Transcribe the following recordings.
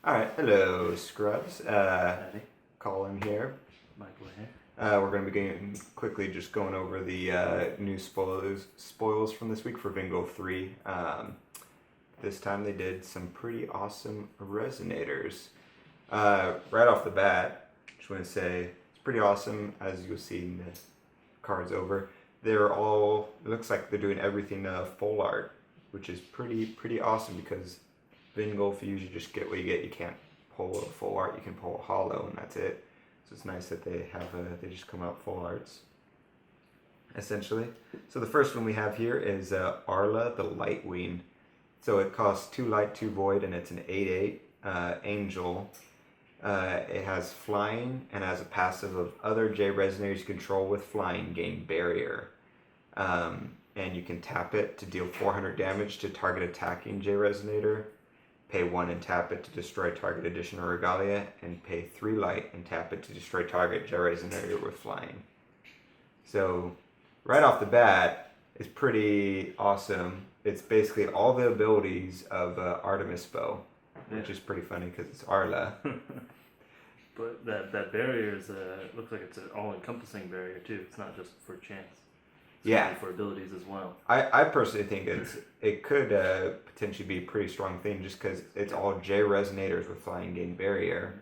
All right, hello, Scrubs. Howdy. Colin here. Michael here. We're going to be quickly just going over the new spoils from this week for Vingolf 3. This time they did some pretty awesome resonators. Right off the bat, just want to say it's pretty awesome, as you'll see in the cards over. They're all, it looks like they're doing everything full art, which is pretty awesome because Vingolf, you usually just get what you get. You can't pull a full art, you can pull a hollow, and that's it. So it's nice that they have they just come out full arts, essentially. So the first one we have here is Arla the Lightwing. So it costs 2 light, 2 void, and it's an 8/8 angel. It has flying and has a passive of other J resonators you control with flying gain barrier. And you can tap it to deal 400 damage to target attacking J resonator. Pay 1 and tap it to destroy target addition or regalia, and pay 3 light and tap it to destroy target J resonator with flying. So right off the bat, it's pretty awesome. It's basically all the abilities of Artemis Bow, which is pretty funny because it's Arla. But that barrier is looks like it's an all-encompassing barrier too. It's not just for chance. It's Yeah, for abilities as well. I personally think it could potentially be a pretty strong thing just because it's all J resonators with flying gain barrier.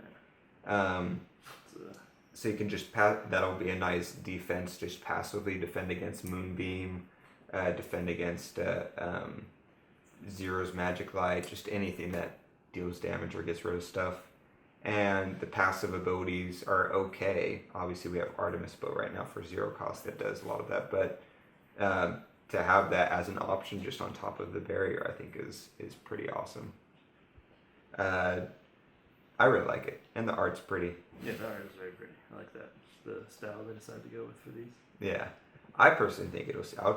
So you can just that'll be a nice defense. Just passively defend against Moonbeam, defend against Zero's Magic Light, just anything that deals damage or gets rid of stuff. And the passive abilities are okay. Obviously, we have Artemis Bow right now for 0 cost that does a lot of that, but to have that as an option just on top of the barrier, I think is pretty awesome. I really like it, and the art's pretty. Yeah, the art is very pretty. I like that. The style they decided to go with for these. Yeah, I personally think it'll see. I'll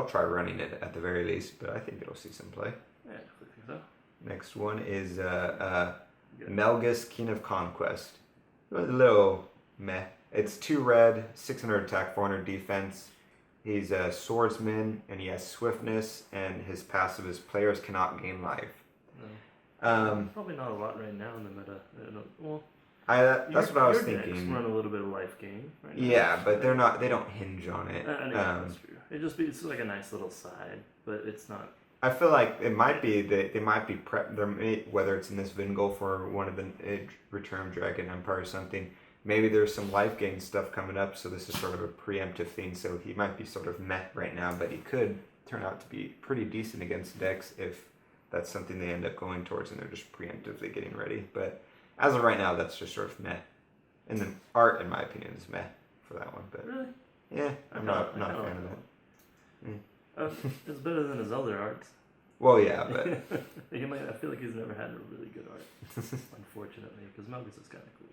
try running it at the very least, but I think it'll see some play. Yeah, I think so. Next one is Melgus, King of Conquest. A little meh. It's 2 red, 600 attack, 400 defense. He's a swordsman, and he has swiftness, and his passive is players cannot gain life. No. Probably not a lot right now in the meta. That's what I was your thinking. decks run a little bit of life gain. Right now. Yeah, but they're not. They don't hinge on it. That's true. It's like a nice little side, but it's not. I feel like it might be that they might be whether it's in this Vingolf or one of the Return of Dragon Empire or something. Maybe there's some life gain stuff coming up, so this is sort of a preemptive thing. So he might be sort of meh right now, but he could turn out to be pretty decent against decks if that's something they end up going towards and they're just preemptively getting ready. But as of right now, that's just sort of meh. And the art, in my opinion, is meh for that one. But Really? yeah, I'm not a fan of that. It's better than his other arts. Well, yeah, but I feel like he's never had a really good art, unfortunately, because Melgus is kind of cool.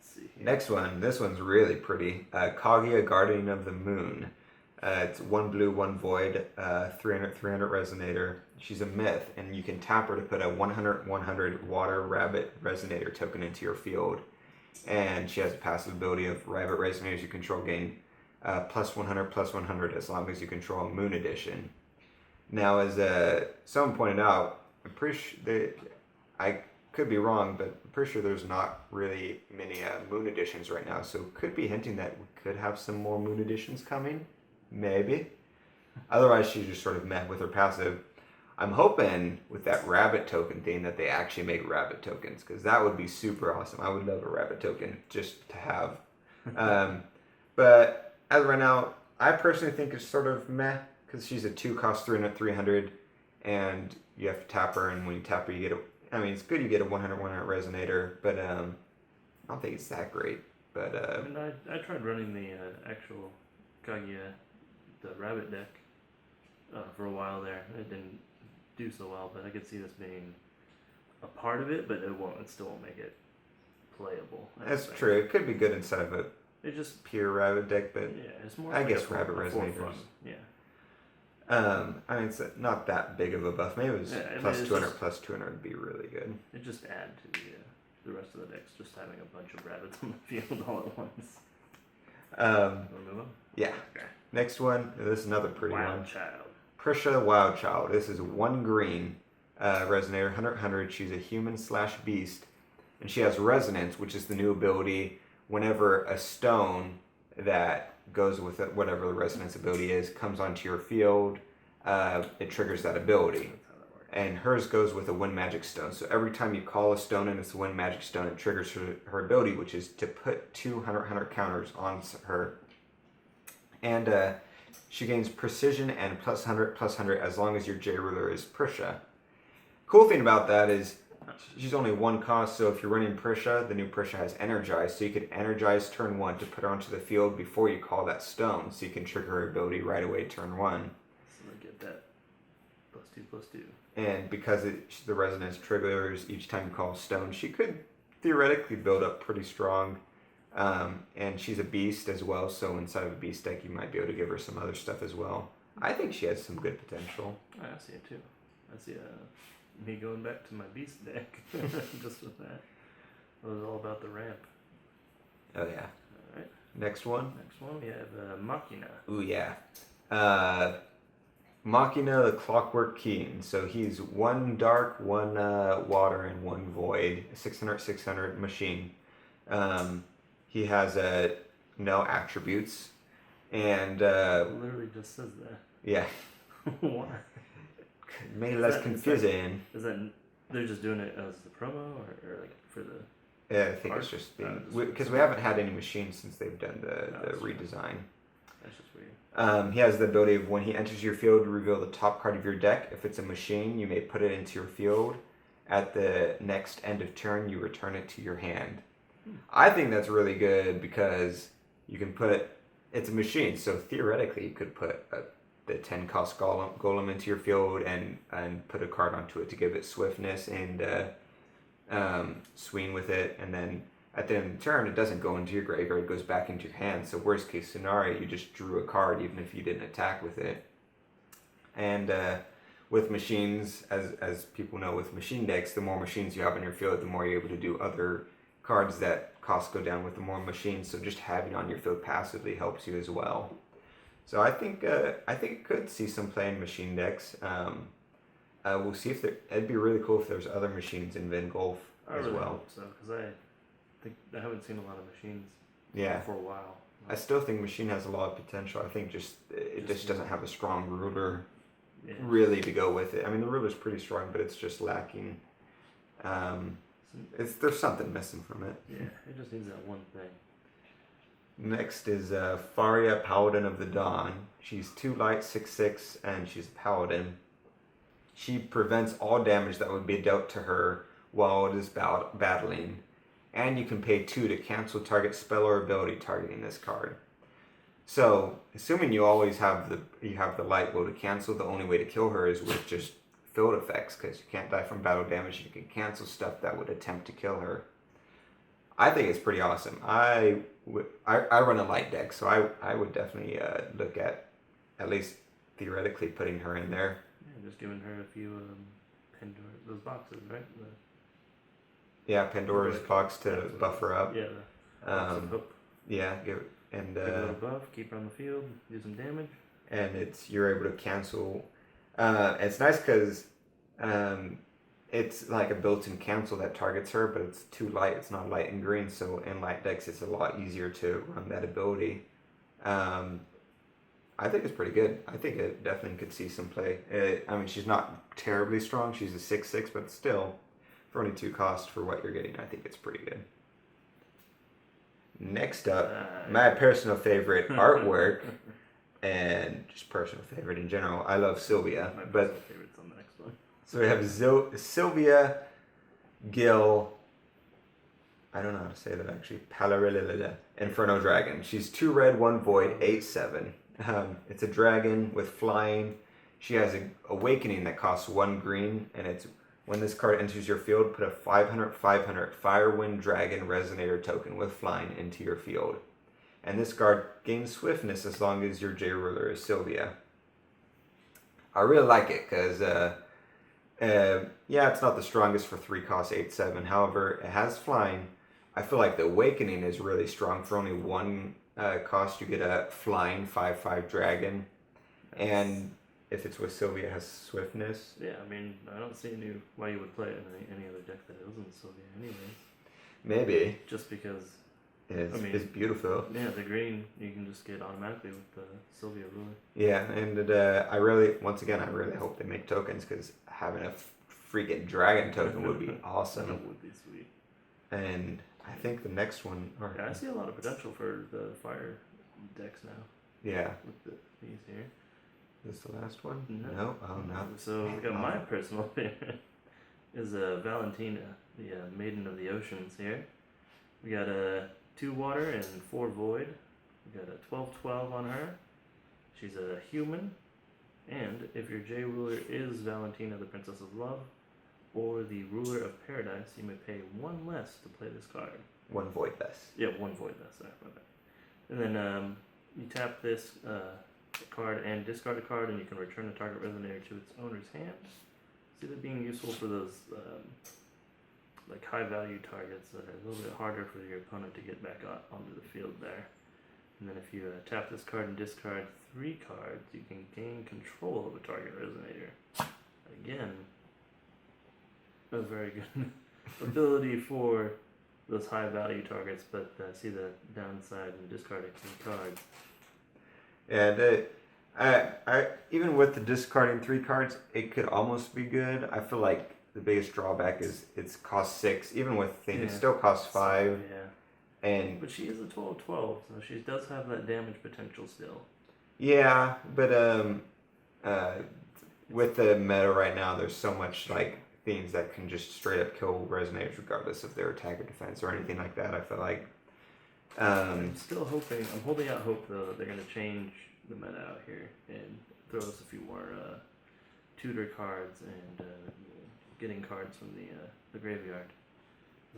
Let's see here. Next one. This one's really pretty. Kaguya, Guardian of the Moon. It's 1 blue, 1 void, 300 resonator. She's a myth, and you can tap her to put a 100 water rabbit resonator token into your field. And she has a passive ability of rabbit resonators you control gain plus 100 as long as you control a moon edition. Now, as someone pointed out, I'm pretty sure I could be wrong, but I'm pretty sure there's not really many moon editions right now. So could be hinting that we could have some more moon editions coming. Maybe. Otherwise, she's just sort of met with her passive. I'm hoping with that rabbit token thing that they actually make rabbit tokens, because that would be super awesome. I would love a rabbit token just to have. But as of right now, I personally think it's sort of meh, because she's a 2 cost 300, and you have to tap her, and when you tap her, you get it's good you get a 100 resonator, but I don't think it's that great. But I tried running the actual Kaguya, the rabbit deck, for a while there. It didn't do so well, but I could see this being a part of it, but it still won't make it playable. That's true. It could be good inside of a pure rabbit deck, but yeah, it's more. I guess rabbit resonators. Yeah. It's not that big of a buff. Maybe it was plus 200 would be really good. It just add to the rest of the decks, just having a bunch of rabbits on the field all at once. Yeah. Okay. Next one. This is another pretty one. Wild Child. Prisha the Wild Child. This is 1 green, Resonator 100. She's a human/beast, and she has resonance, which is the new ability. Whenever a stone that goes with it, whatever the resonance ability is, comes onto your field, it triggers that ability. That's how that works. And hers goes with a wind magic stone. So every time you call a stone and it's a wind magic stone, it triggers her ability, which is to put 200 counters on her. And she gains precision and +100 as long as your J ruler is Prisha. Cool thing about that is she's only one cost, so if you're running Prisha, the new Prisha has Energize, so you could Energize turn 1 to put her onto the field before you call that stone, so you can trigger her ability right away turn 1. So I get that +2/+2. And because the resonance triggers each time you call a stone, she could theoretically build up pretty strong. And she's a beast as well, so inside of a beast deck, you might be able to give her some other stuff as well. I think she has some good potential. I see it too. I see me going back to my beast deck just with that. It was all about the ramp. Oh yeah. Alright, Next one. next one we have Machina. Ooh yeah. Machina, the Clockwork King. So he's 1 dark, 1 water, and 1 void. 600 machine. He has no attributes, and It literally just says that. yeah, Why? made it less Is that- confusing. Is that they're just doing it as the promo or like for the? Yeah, I think Art? it's just Oh, because we haven't had any machines since they've done the that's true. redesign. That's just weird. He has the ability of when he enters your field, reveal the top card of your deck. If it's a machine, you may put it into your field. At the next end of turn, you return it to your hand. I think that's really good because you can put it's a machine, so theoretically you could put the 10 cost golem into your field and put a card onto it to give it swiftness and swing with it, and then at the end of the turn it doesn't go into your graveyard, it goes back into your hand. So worst case scenario, you just drew a card even if you didn't attack with it. And with machines, as people know, with machine decks, the more machines you have in your field, the more you're able to do other cards that cost go down with the more machines. So just having on your field passively helps you as well. So I think it could see some play in machine decks. We'll see if it'd be really cool if there's other machines in Vingolf I as really well. hope so because I think I haven't seen a lot of machines Yeah, for a while. I still think machine has a lot of potential. I think it just doesn't have a strong ruler Yeah. really to go with it. I mean, the ruler's pretty strong, but it's just lacking. There's something missing from it. Yeah, it just needs that one thing. Next is Faria, Paladin of the Dawn. She's 2 light, 6/6, and she's a paladin. She prevents all damage that would be dealt to her while it is battling, and you can pay 2 to cancel target spell or ability targeting this card. So, assuming you always have the light bow to cancel, the only way to kill her is with just field effects, because you can't die from battle damage. You can cancel stuff that would attempt to kill her. I think it's pretty awesome. I run a light deck, so I would definitely look at least theoretically putting her in there. Yeah, just giving her a few Pandora, those boxes, right? Yeah, Pandora's Right. box to buff her up. Yeah, the box of Um, hope. yeah, Give a little buff, keep her on the field, do some damage. and you're able to cancel. It's nice because it's like a built-in cancel that targets her, but it's 2 light. It's not light and green, so in light decks it's a lot easier to run that ability. I think it's pretty good. I think it definitely could see some play. I mean, she's not terribly strong. She's a 6/6, but still, for only 2 cost for what you're getting, I think it's pretty good. Next up, my personal favorite artwork, and just personal favorite in general. I love Sylvia, My but personal favorite's on the next one. so we have Sylvia, Gil. I don't know how to say that actually. Palarililila, Inferno Dragon. She's 2 red, 1 void, 8/7. It's a dragon with flying. She has an awakening that costs 1 green, and it's when this card enters your field, put a 500/500 Firewind Dragon Resonator token with flying into your field. And this card gains swiftness as long as your J ruler is Sylvia. I really like it because, yeah, it's not the strongest for 3 cost 8/7. However, it has flying. I feel like the awakening is really strong. For only 1 cost, you get a flying 5/5 dragon. And if it's with Sylvia, it has swiftness. Yeah, I mean, I don't see why you would play it in any other deck that isn't Sylvia anyways. Maybe. Just because, It's beautiful. yeah, the green you can just get automatically with the Sylvia ruler. Yeah, and I really hope they make tokens because having a freaking dragon token would be awesome. That would be sweet. And I think the next one. Yeah, I see a lot of potential for the fire decks now Yeah. with these here. Is this the last one? No. Oh no. So we got my personal favorite is Valentina, the Maiden of the Oceans here. We got a 2 water and 4 void. We got a 12/12 on her. She's a human, and if your J ruler is Valentina, the Princess of Love, or the Ruler of Paradise, you may pay 1 less to play this card. 1 void less. Yeah, 1 void less. Sorry, my bad. And then you tap this card and discard a card, and you can return the target resonator to its owner's hand. See that being useful for those like high value targets that are a little bit harder for your opponent to get back onto the field there. And then if you tap this card and discard 3 cards, you can gain control of a target resonator. Again, a very good ability for those high value targets, but see the downside in discarding 3 cards. And I even with the discarding 3 cards, it could almost be good. I feel like the biggest drawback is it's cost 6. Even with things, it still costs 5. Yeah. And But she is a 12/12, so she does have that damage potential still. yeah, but with the meta right now, there's so much like things that can just straight up kill resonators regardless of their attack or defense or anything like that. I feel like I'm still hoping. I'm holding out hope though that they're gonna change the meta out here and throw us a few more tutor cards and getting cards from the graveyard.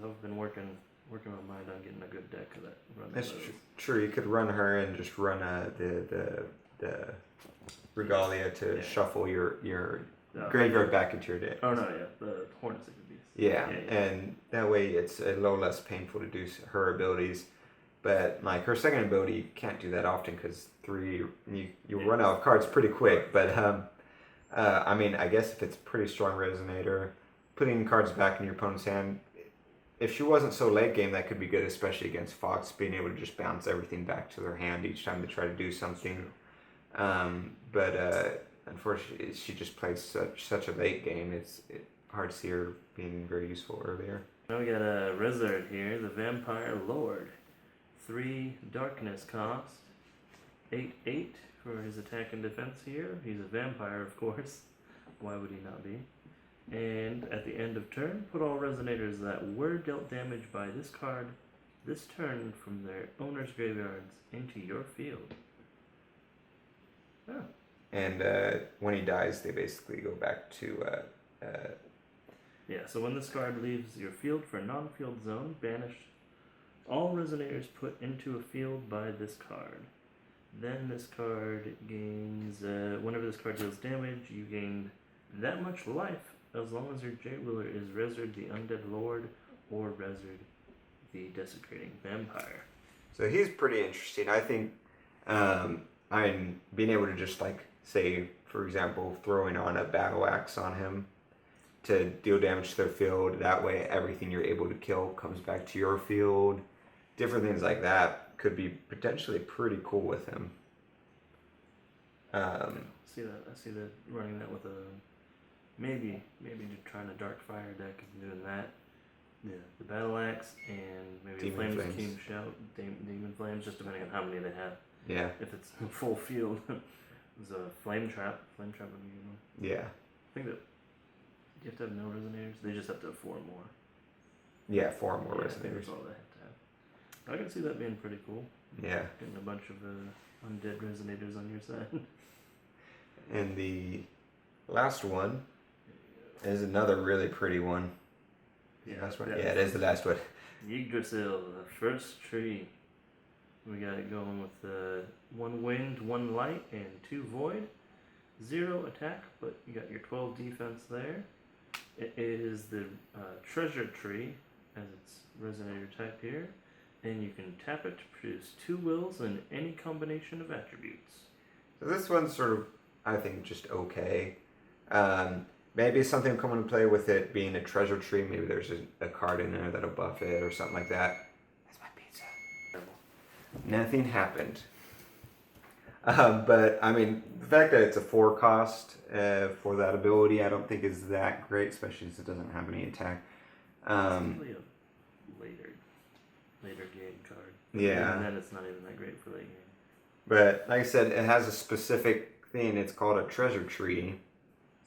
I've been working my mind on getting a good deck that runs that's those. true. You could run her and just run the Regalia to shuffle your graveyard back into your deck. Oh no, yeah, the Hornets of the Beast. Yeah, and that way it's a little less painful to do her abilities. But like her second ability, you can't do that often because you run out of cards pretty quick. But I mean, I guess if it's pretty strong resonator, putting cards back in your opponent's hand, if she wasn't so late game, that could be good, especially against Fox, being able to just bounce everything back to their hand each time they try to do something. But unfortunately, she just plays such a late game. It's hard to see her being very useful earlier. Now we got a Resonator here, the Vampire Lord. 3 darkness cost, 8/8 for his attack and defense here. He's a vampire, of course. Why would he not be? And at the end of turn, put all resonators that were dealt damage by this card this turn from their owner's graveyards into your field. Oh. And when he dies, they basically go back to. Yeah, so when this card leaves your field for a non-field zone, banish all resonators put into a field by this card. Then this card gains, whenever this card deals damage, you gain that much life as long as your J ruler is Rezzard the Undead Lord or Rezzard the Desecrating Vampire. So he's pretty interesting. I think being able to just like say, for example, throwing on a battle axe on him to deal damage to their field. That way, everything you're able to kill comes back to your field. Different things like that could be potentially pretty cool with him. I see that running that with a maybe trying a dark fire deck and doing that. Yeah, the battle axe and maybe Demon flames Flames. team shout, demon flames, just depending on how many they have. Yeah. If it's full field, there's a flame trap. Flame trap would be a good one. Yeah. I think that you have to have no resonators. They just have to have 4 more. Yeah, 4 more I think resonators. that's all they have to have. I can see that being pretty cool. Yeah. Getting a bunch of undead resonators on your side. And the last one is another really pretty one. Last one? Yeah, it is the last one. Yggdrasil, the first tree. We got it going with 1 wind, 1 light, and 2 void. 0 attack, but you got your 12 defense there. It is the treasure tree, as its resonator type here. And you can tap it to produce 2 wills and any combination of attributes. So this one's sort of I think just okay. Maybe something will come into play with it being a treasure tree. Maybe there's a card in there that'll buff it or something like that. That's my pizza. Nothing happened. But I mean, the fact that it's a 4 cost for that ability, I don't think is that great, especially since it doesn't have any attack. It's probably a later game card. Yeah. And then it's not even that great for late game. But like I said, it has a specific thing. It's called a treasure tree.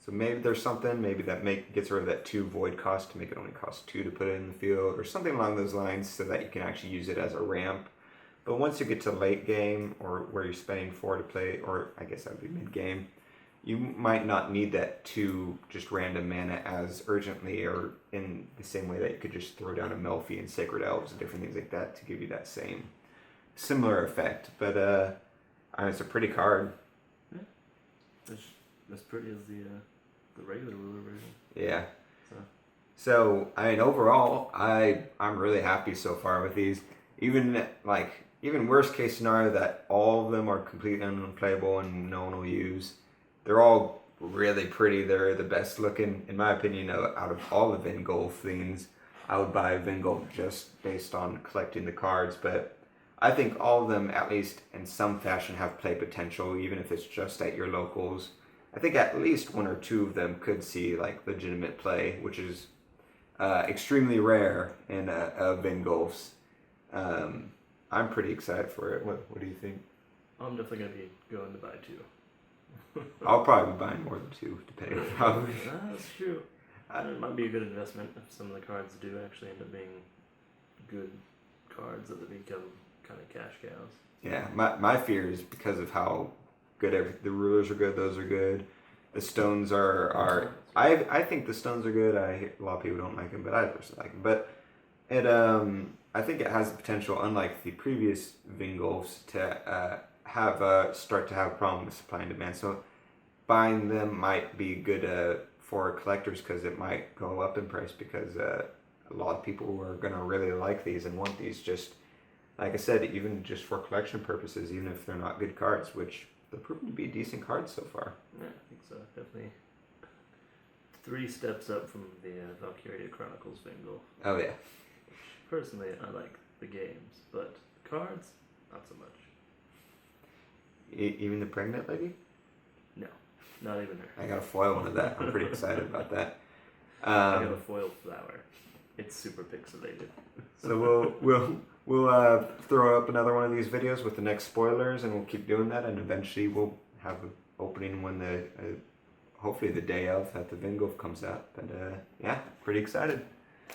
So maybe there's something, maybe that gets rid of that 2 void cost to make it only cost 2 to put it in the field, or something along those lines, so that you can actually use it as a ramp. But once you get to late game, or where you're spending 4 to play, or I guess that would be mid game, you might not need that 2 just random mana as urgently, or in the same way that you could just throw down a Melfi and Sacred Elves and different things like that to give you that same similar effect. But I mean, it's a pretty card. Yeah. It's as pretty as the regular ruler version. Yeah. So I mean, overall, I'm really happy so far with these. Even worst case scenario that all of them are completely unplayable and no one will use. They're all really pretty. They're the best looking, in my opinion, out of all the Vingolf things. I would buy Vingolf just based on collecting the cards, but I think all of them, at least in some fashion, have play potential, even if it's just at your locals. I think at least 1 or 2 of them could see like legitimate play, which is extremely rare in Vingolfs. I'm pretty excited for it. What do you think? I'm definitely going to be going to buy 2. I'll probably be buying more than 2, depending on how. That's true. It might be a good investment if some of the cards do actually end up being good cards that become kind of cash cows. Yeah, my fear is because of how good the rulers are good, those are good. The stones are I think the stones are good. A lot of people don't like them, but I personally like them. But it I think it has the potential, unlike the previous Vingolfs, to start to have a problem with supply and demand. So buying them might be good for collectors, because it might go up in price, because a lot of people are going to really like these and want these, just like I said, even just for collection purposes, even if they're not good cards, which they've proven to be decent cards so far. Yeah, I think so. Definitely 3 steps up from the Valkyria Chronicles Vingolf. Oh yeah. Personally, I like the games, but the cards, not so much. Even the pregnant lady? No, not even her. I got a foil one of that. I'm pretty excited about that. I got a foil flower. It's super pixelated. So we'll throw up another one of these videos with the next spoilers, and we'll keep doing that, and eventually we'll have an opening when hopefully the day of that the Vingolf comes out. But yeah, pretty excited.